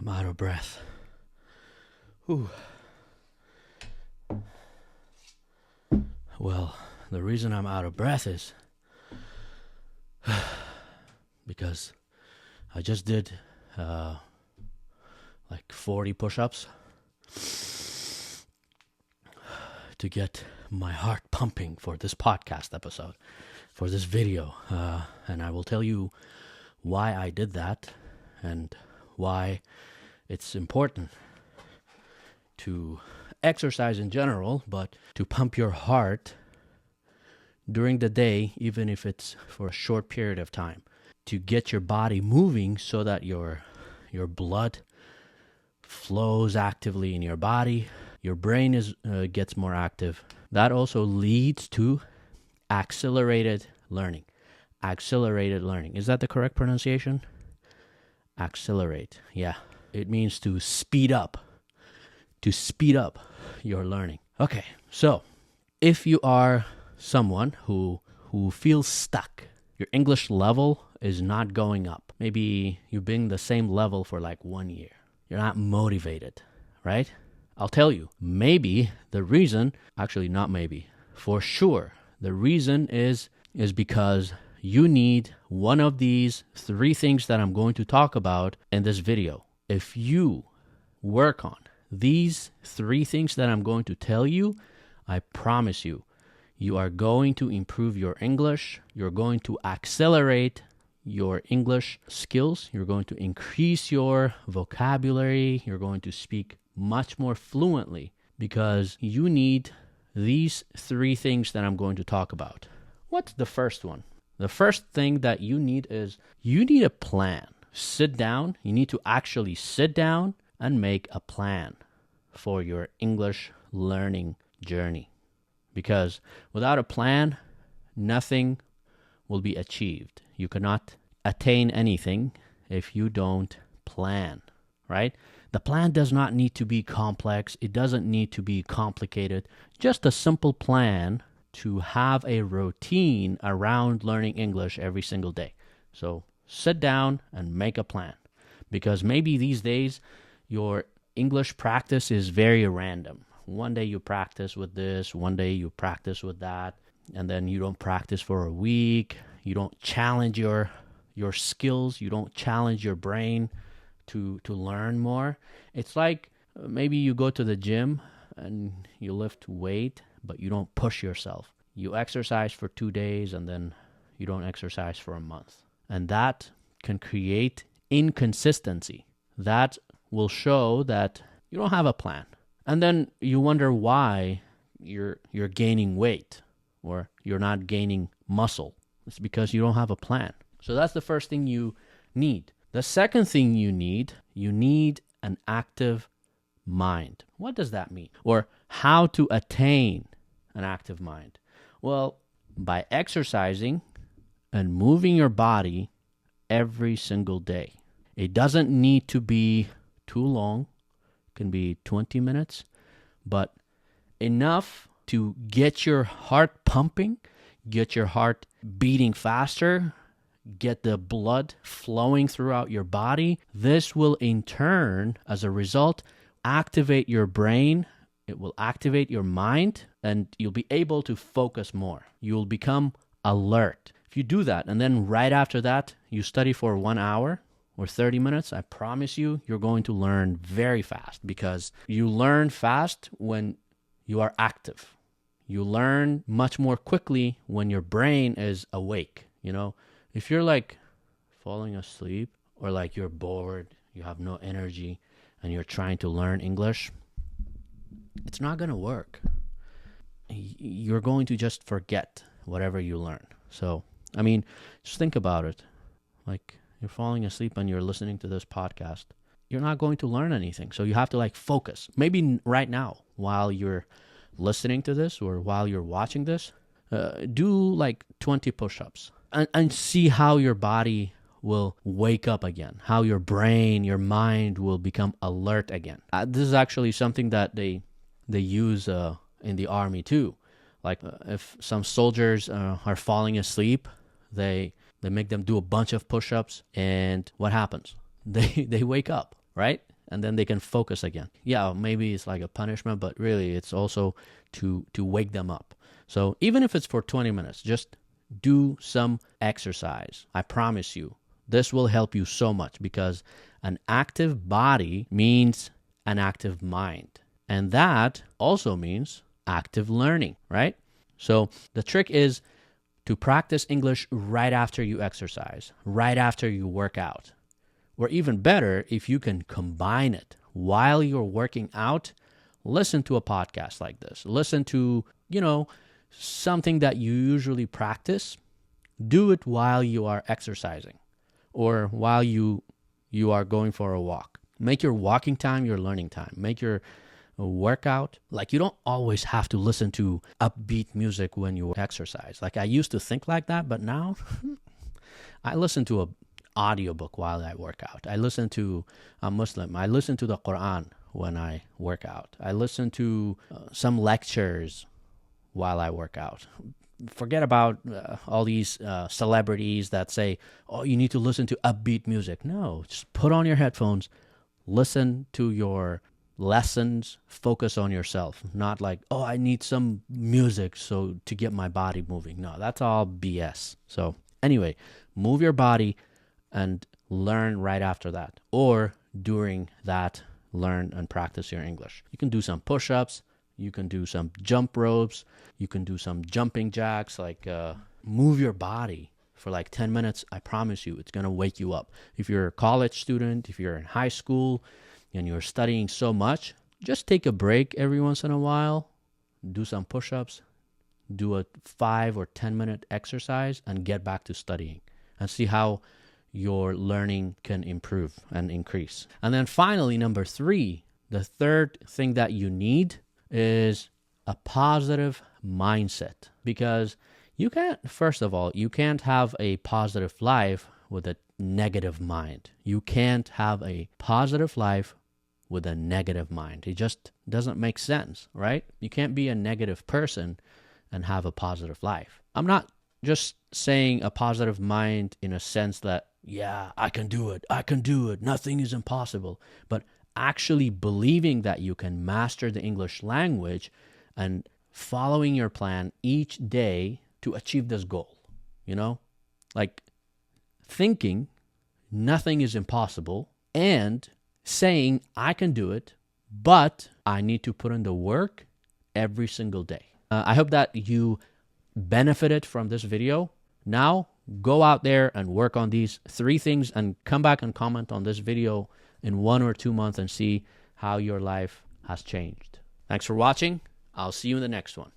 I'm out of breath. Whew. Well, the reason I'm out of breath is because I just did like 40 push-ups to get my heart pumping for this podcast episode, for this video. And I will tell you why I did that and why it's important to exercise in general, but to pump your heart during the day, even if it's for a short period of time, to get your body moving so that your blood flows actively in your body, your brain gets more active. That also leads to accelerated learning. Accelerated learning. Is that the correct pronunciation? Accelerate. Yeah. It means to speed up. To speed up your learning. Okay. So, if you are someone who feels stuck, your English level is not going up. Maybe you've been the same level for like 1 year. You're not motivated, right? I'll tell you, maybe the reason, actually not maybe, for sure, the reason is because you need one of these 3 things that I'm going to talk about in this video. If you work on these 3 things that I'm going to tell you, I promise you, you are going to improve your English. You're going to accelerate your English skills. You're going to increase your vocabulary. You're going to speak much more fluently because you need these 3 things that I'm going to talk about. What's the first one? The first thing that you need is you need a plan. Sit down. You need to actually sit down and make a plan for your English learning journey. Because without a plan, nothing will be achieved. You cannot attain anything if you don't plan, right? The plan does not need to be complex. It doesn't need to be complicated. Just a simple plan to have a routine around learning English every single day. So sit down and make a plan. Because maybe these days your English practice is very random. One day you practice with this, one day you practice with that, and then you don't practice for a week. You don't challenge your skills. You don't challenge your brain to learn more. It's like maybe you go to the gym and you lift weight, but you don't push yourself. You exercise for 2 days and then you don't exercise for a month. And that can create inconsistency. That will show that you don't have a plan. And then you wonder why you're gaining weight or you're not gaining muscle. It's because you don't have a plan. So that's the first thing you need. The second thing you need an active mind. What does that mean? Or how to attain an active mind? Well, by exercising and moving your body every single day. It doesn't need to be too long. Can be 20 minutes, but enough to get your heart pumping, get your heart beating faster, get the blood flowing throughout your body. This will in turn, as a result, activate your brain. It will activate your mind, and you'll be able to focus more. You'll become alert. If you do that, and then right after that, you study for 1 hour, or 30 minutes, I promise you, you're going to learn very fast because you learn fast when you are active. You learn much more quickly when your brain is awake. You know, if you're like falling asleep or like you're bored, you have no energy, and you're trying to learn English, it's not going to work. You're going to just forget whatever you learn. So, I mean, just think about it. Like, you're falling asleep and you're listening to this podcast, you're not going to learn anything. So you have to like focus. Maybe right now while you're listening to this or while you're watching this, do like 20 push-ups and see how your body will wake up again, how your brain, your mind will become alert again. This is actually something that they use in the army too. Like if some soldiers are falling asleep, they make them do a bunch of push-ups, and what happens? They wake up, right? and then they can focus again. Yeah, maybe it's like a punishment, but really it's also to wake them up. So even if it's for 20 minutes, just do some exercise. I promise you, this will help you so much, because an active body means an active mind. And that also means active learning, right? So the trick is to practice English right after you exercise, right after you work out. Or even better, if you can combine it while you're working out, listen to a podcast like this. Listen to, something that you usually practice. Do it while you are exercising or while you are going for a walk. Make your walking time your learning time. Make your workout. Like, you don't always have to listen to upbeat music when you exercise. Like, I used to think like that, but now I listen to a audiobook while I work out. I'm Muslim. I listen to the Quran when I work out. I listen to some lectures while I work out. Forget about all these celebrities that say, oh, you need to listen to upbeat music. No, just put on your headphones, listen to your lessons, focus on yourself. Not like, oh, I need some music to get my body moving. No, that's all BS. So anyway, move your body and learn right after that. Or during that, learn and practice your English. You can do some push-ups. You can do some jump ropes. You can do some jumping jacks. Like, move your body for like 10 minutes. I promise you, it's going to wake you up. If you're a college student, if you're in high school and you're studying so much, just take a break every once in a while. Do some push-ups. Do a 5 or 10 minute exercise and get back to studying and see how your learning can improve and increase. And then finally, number 3, the third thing that you need is a positive mindset. Because first of all, you can't have a positive life with a negative mind. You can't have a positive life with a negative mind. It just doesn't make sense, right? You can't be a negative person and have a positive life. I'm not just saying a positive mind in a sense that, yeah, I can do it, nothing is impossible, but actually believing that you can master the English language and following your plan each day to achieve this goal, like thinking nothing is impossible and saying I can do it, but I need to put in the work every single day. I hope that you benefited from this video. Now go out there and work on these 3 things and come back and comment on this video in 1 or 2 months and see how your life has changed. Thanks for watching. I'll see you in the next one.